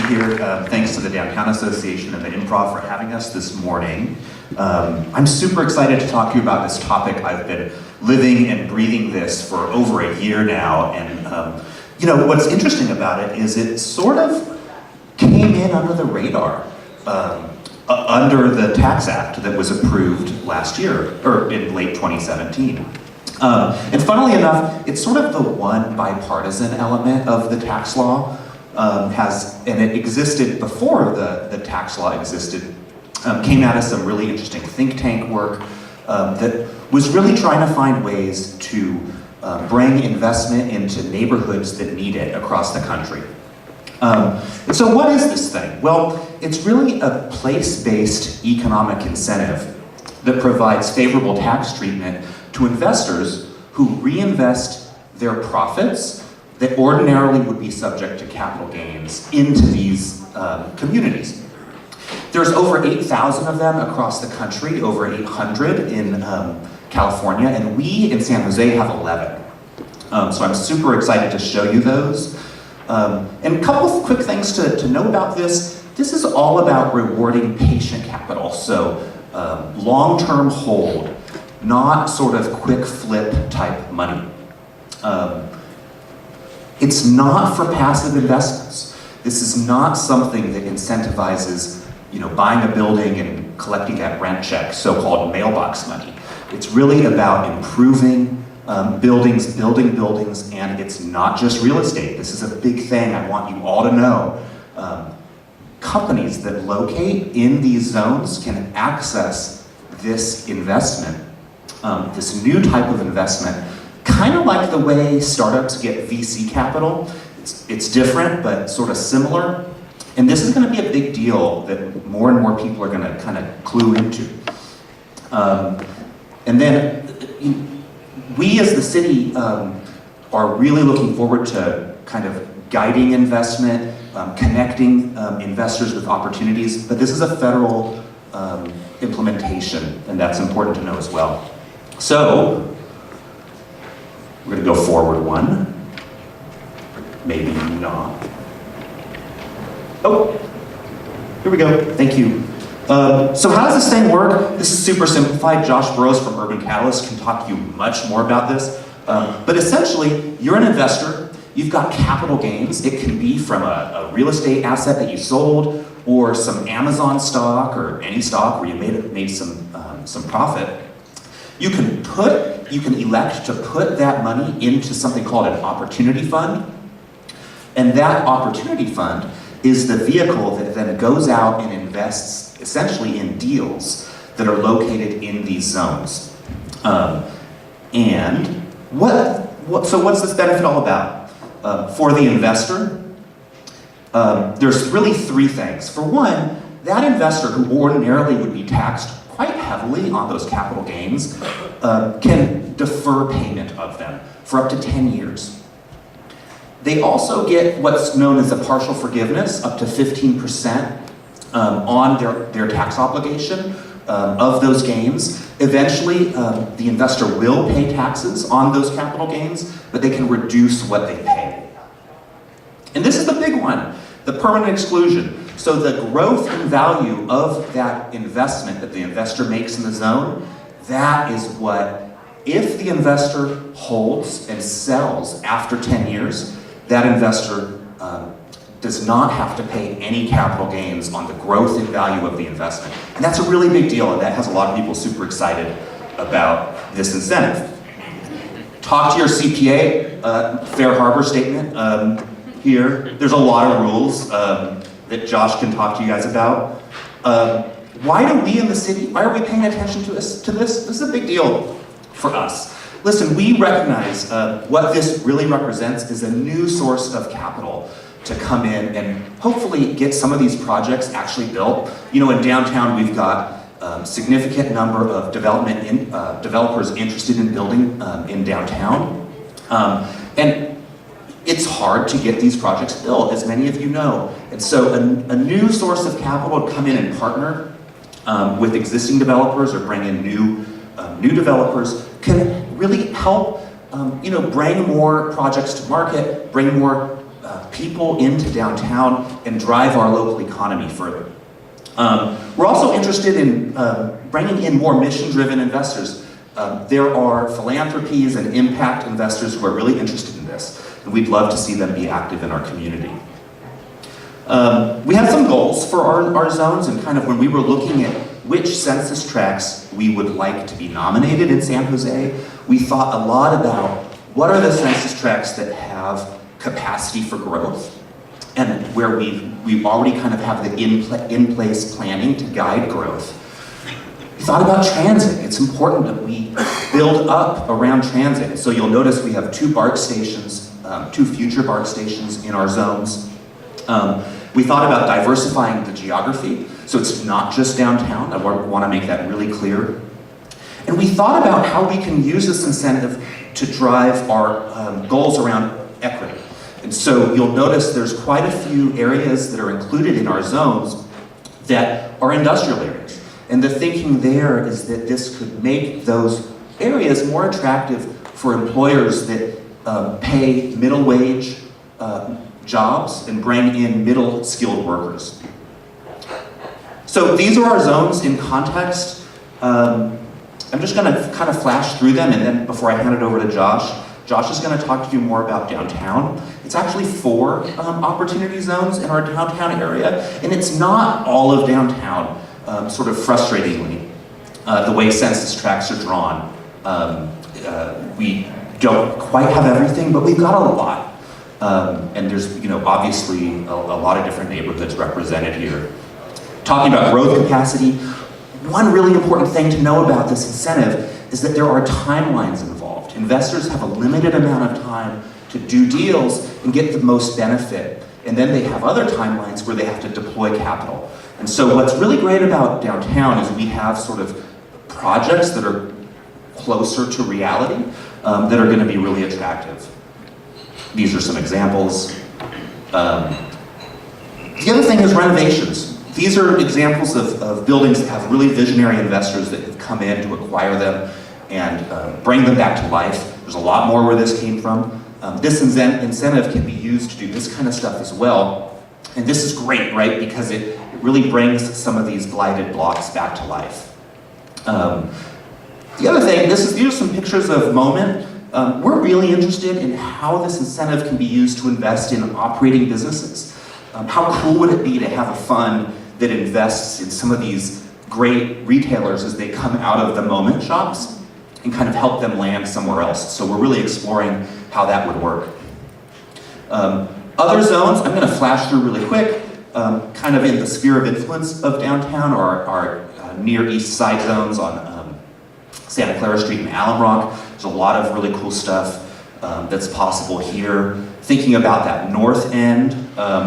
here. Thanks to the Downtown Association and the Improv for having us this morning. I'm super excited to talk to you about this topic. I've been living and breathing this for over a year now, and you know, what's interesting about it is it sort of came in under the radar, under the Tax Act that was approved last year, or in late 2017. And funnily enough, it's sort of the one bipartisan element of the tax law, and it existed before the tax law existed, came out of some really interesting think tank work that was really trying to find ways to bring investment into neighborhoods that need it across the country. And so what is this thing? Well, it's really a place-based economic incentive that provides favorable tax treatment to investors who reinvest their profits that ordinarily would be subject to capital gains into these communities. There's over 8,000 of them across the country, over 800 in California, and we in San Jose have 11. So I'm super excited to show you those. And a couple of quick things to know about this. This is all about rewarding patient capital, so long-term hold, not sort of quick flip type money. It's not for passive investments. This is not something that incentivizes, you know, buying a building and collecting that rent check, so-called mailbox money. It's really about improving buildings, building buildings, and it's not just real estate. This is a big thing I want you all to know. Companies that locate in these zones can access this investment, this new type of investment, kind of like the way startups get VC capital. It's different, but sort of similar. And this is going to be a big deal that more and more people are going to kind of clue into. And then we as the city are really looking forward to kind of guiding investment, connecting investors with opportunities, but this is a federal implementation, and that's important to know as well. So, we're going to go forward one. Maybe not. Oh, here we go. Thank you. So how does this thing work? This is super simplified. Josh Burroughs from Urban Catalyst can talk to you much more about this. But essentially, you're an investor. You've got capital gains. It can be from a real estate asset that you sold, or some Amazon stock, or any stock where you made some profit. You can elect to put that money into something called an opportunity fund. And that opportunity fund is the vehicle that then goes out and invests essentially in deals that are located in these zones. And so what's this benefit all about? For the investor, there's really three things. For one, that investor who ordinarily would be taxed quite heavily on those capital gains can defer payment of them for up to 10 years. They also get what's known as a partial forgiveness, up to 15% on their tax obligation of those gains. Eventually, the investor will pay taxes on those capital gains, but they can reduce what they pay. And this is the big one, the permanent exclusion. So the growth in value of that investment that the investor makes in the zone, that is what, if the investor holds and sells after 10 years, that investor does not have to pay any capital gains on the growth in value of the investment. And that's a really big deal, and that has a lot of people super excited about this incentive. Talk to your CPA, fair harbor statement here. There's a lot of rules that Josh can talk to you guys about. Why do we in the city, why are we paying attention to this? This is a big deal for us. Listen, we recognize what this really represents is a new source of capital to come in and hopefully get some of these projects actually built. You know, in downtown we've got a significant number of developers interested in building in downtown. And it's hard to get these projects built, as many of you know. And so a new source of capital to come in and partner with existing developers or bring in new developers can really help bring more projects to market, bring more people into downtown and drive our local economy further. We're also interested in bringing in more mission-driven investors. There are philanthropies and impact investors who are really interested in this, and we'd love to see them be active in our community. We have some goals for our zones, and kind of when we were looking at which census tracts we would like to be nominated in San Jose, we thought a lot about what are the census tracts that have capacity for growth, and where we already kind of have the in-place planning to guide growth. We thought about transit. It's important that we build up around transit. So you'll notice we have 2 BART stations, 2 future BART stations in our zones. We thought about diversifying the geography, so it's not just downtown. I want to make that really clear. And we thought about how we can use this incentive to drive our goals around equity. And so you'll notice there's quite a few areas that are included in our zones that are industrial areas. And the thinking there is that this could make those areas more attractive for employers that pay middle wage jobs and bring in middle skilled workers. So these are our zones in context. I'm just gonna kind of flash through them, and then before I hand it over to Josh is gonna talk to you more about downtown. It's actually 4 opportunity zones in our downtown area, and it's not all of downtown, sort of frustratingly, the way census tracts are drawn. We don't quite have everything, but we've got a lot. And there's, obviously a lot of different neighborhoods represented here. Talking about growth capacity, one really important thing to know about this incentive is that there are timelines involved. Investors have a limited amount of time to do deals and get the most benefit. And then they have other timelines where they have to deploy capital. And so what's really great about downtown is we have sort of projects that are closer to reality that are going to be really attractive. These are some examples. The other thing is renovations. These are examples of buildings that have really visionary investors that have come in to acquire them and bring them back to life. There's a lot more where this came from. This incentive can be used to do this kind of stuff as well. And this is great, right? Because it really brings some of these blighted blocks back to life. The other thing, these are some pictures of Moment. We're really interested in how this incentive can be used to invest in operating businesses. How cool would it be to have a fund that invests in some of these great retailers as they come out of the Moment shops and kind of help them land somewhere else? So we're really exploring how that would work. Other zones, I'm going to flash through really quick, kind of in the sphere of influence of downtown, are our near east side zones on Santa Clara Street and Alum Rock. There's a lot of really cool stuff that's possible here. Thinking about that north end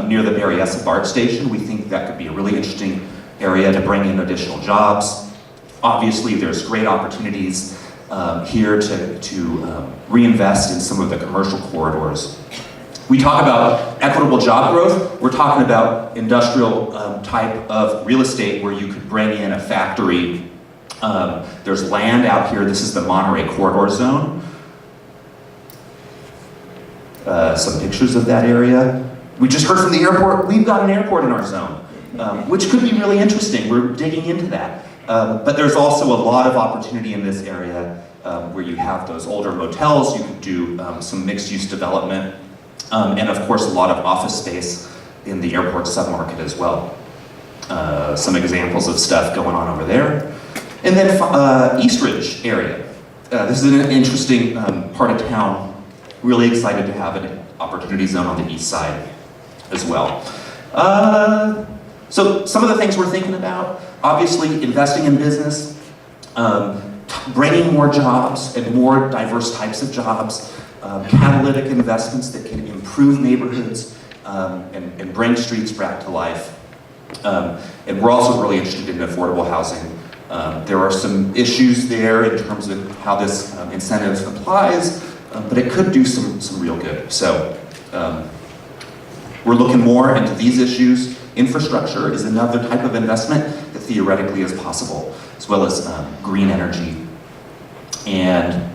near the Berryessa BART station, we think that could be a really interesting area to bring in additional jobs. Obviously, there's great opportunities here to reinvest in some of the commercial corridors. We talk about equitable job growth. We're talking about industrial type of real estate where you could bring in a factory. There's land out here. This is the Monterey Corridor Zone. Some pictures of that area. We just heard from the airport. We've got an airport in our zone, which could be really interesting. We're digging into that. But there's also a lot of opportunity in this area where you have those older motels. You could do some mixed-use development. And of course, a lot of office space in the airport submarket as well. Some examples of stuff going on over there. And then East Ridge area. This is an interesting part of town. Really excited to have an opportunity zone on the east side as well. So some of the things we're thinking about, obviously investing in business, bringing more jobs and more diverse types of jobs, catalytic investments that can improve neighborhoods and bring streets back to life. And we're also really interested in affordable housing. There are some issues there in terms of how this incentive applies, but it could do some real good. So we're looking more into these issues. Infrastructure is another type of investment that theoretically is possible, as well as green energy. And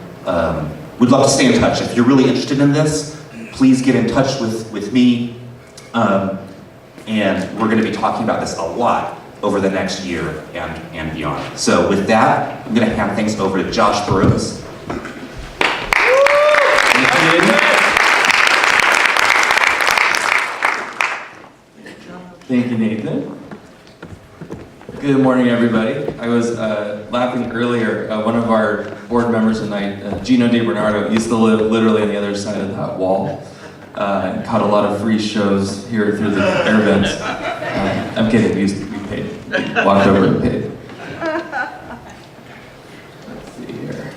we'd love to stay in touch. If you're really interested in this, please get in touch with me. And we're going to be talking about this a lot over the next year and beyond. So with that, I'm going to hand things over to Josh Burroughs. Thank you, Nathan. Good morning, everybody. I was laughing earlier. One of our board members and I, Gino DiBernardo, used to live literally on the other side of that wall and caught a lot of free shows here through the air vents. I'm kidding, we paid. We walked over and paid. Let's see here.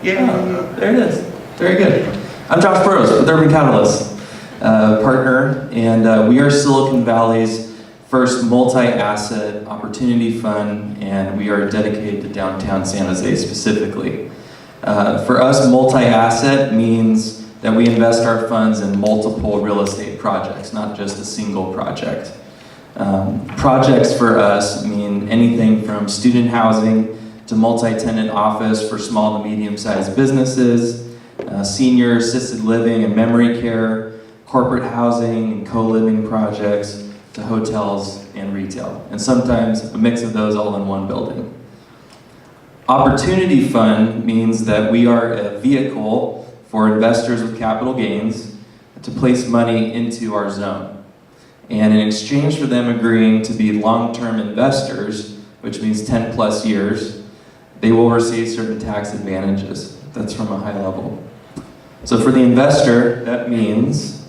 Yeah, there it is. Very good. I'm Josh Burroughs with Urban Catalyst, partner, and we are Silicon Valley's first multi-asset opportunity fund, and we are dedicated to downtown San Jose specifically. For us, multi-asset means that we invest our funds in multiple real estate projects, not just a single project. Projects for us mean anything from student housing to multi-tenant office for small to medium-sized businesses, senior assisted living and memory care, corporate housing and co-living projects, to hotels and retail, and sometimes a mix of those all in one building. Opportunity Fund means that we are a vehicle for investors with capital gains to place money into our zone. And in exchange for them agreeing to be long-term investors, which means 10 plus years, they will receive certain tax advantages. That's from a high level. So for the investor, that means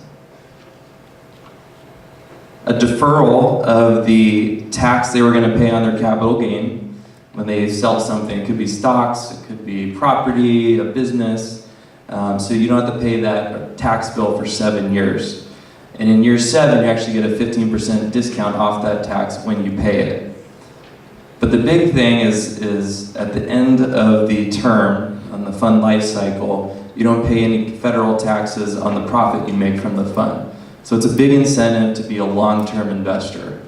a deferral of the tax they were going to pay on their capital gain when they sell something. It could be stocks, it could be property, a business. So you don't have to pay that tax bill for 7 years. And in year 7, you actually get a 15% discount off that tax when you pay it. But the big thing is at the end of the term, on the fund life cycle, you don't pay any federal taxes on the profit you make from the fund. So it's a big incentive to be a long-term investor.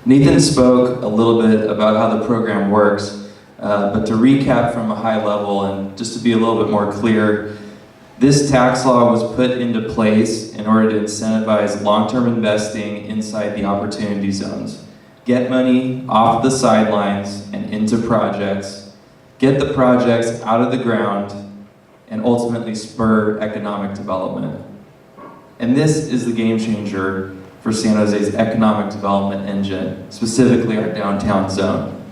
Nathan spoke a little bit about how the program works, but to recap from a high level and just to be a little bit more clear, this tax law was put into place in order to incentivize long-term investing inside the opportunity zones. Get money off the sidelines and into projects, get the projects out of the ground, and ultimately spur economic development. And this is the game changer for San Jose's economic development engine, specifically our downtown zone.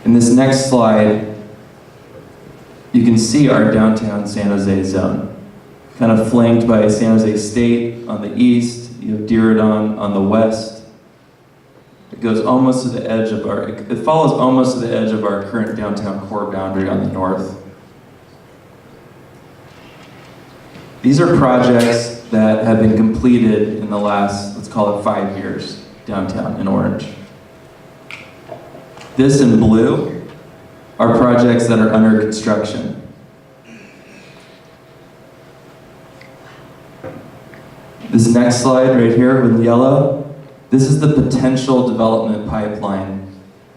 In this next slide, you can see our downtown San Jose zone, kind of flanked by San Jose State on the east, you have Diridon on the west. It goes almost to the edge of it follows almost to the edge of our current downtown core boundary on the north. These are projects that have been completed in the last, let's call it 5 years, downtown in orange. This in blue are projects that are under construction. This next slide right here with yellow, this is the potential development pipeline,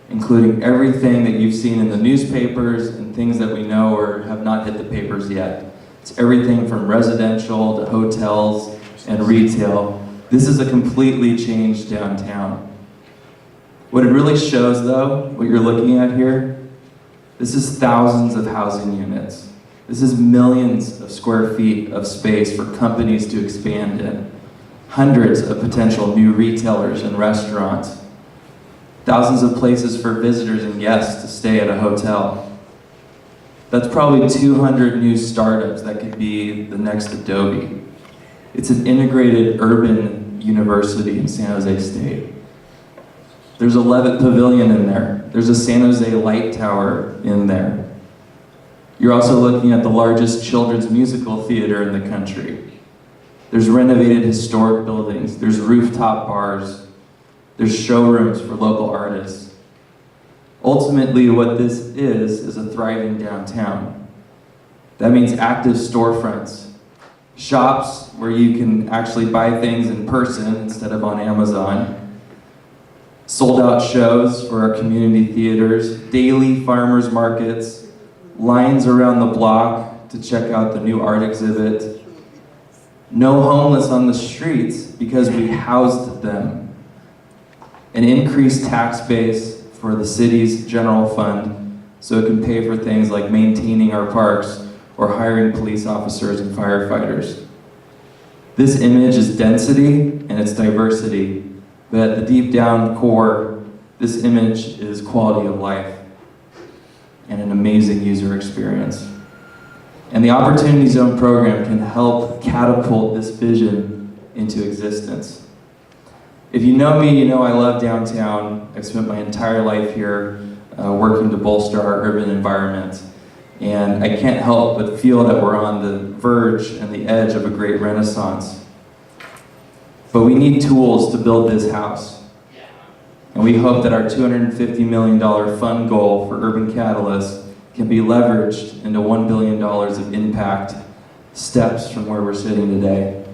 including everything that you've seen in the newspapers and things that we know or have not hit the papers yet. It's everything from residential to hotels and retail. This is a completely changed downtown. What it really shows though, what you're looking at here, this is thousands of housing units. This is millions of square feet of space for companies to expand in. Hundreds of potential new retailers and restaurants. Thousands of places for visitors and guests to stay at a hotel. That's probably 200 new startups that could be the next Adobe. It's an integrated urban university in San Jose State. There's a Levitt Pavilion in there. There's a San Jose Light Tower in there. You're also looking at the largest children's musical theater in the country. There's renovated historic buildings. There's rooftop bars. There's showrooms for local artists. Ultimately, what this is a thriving downtown. That means active storefronts, shops where you can actually buy things in person instead of on Amazon, sold out shows for our community theaters, daily farmers markets, lines around the block to check out the new art exhibit, no homeless on the streets because we housed them, an increased tax base for the city's general fund so it can pay for things like maintaining our parks or hiring police officers and firefighters. This image is density and it's diversity, but at the deep down core, this image is quality of life and an amazing user experience. And the Opportunity Zone program can help catapult this vision into existence. If you know me, you know I love downtown. I've spent my entire life here working to bolster our urban environment. And I can't help but feel that we're on the verge and the edge of a great renaissance. But we need tools to build this house. And we hope that our $250 million fund goal for Urban Catalyst can be leveraged into $1 billion of impact steps from where we're sitting today.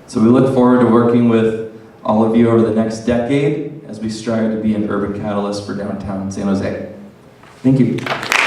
So we look forward to working with all of you over the next decade as we strive to be an urban catalyst for downtown San Jose. Thank you.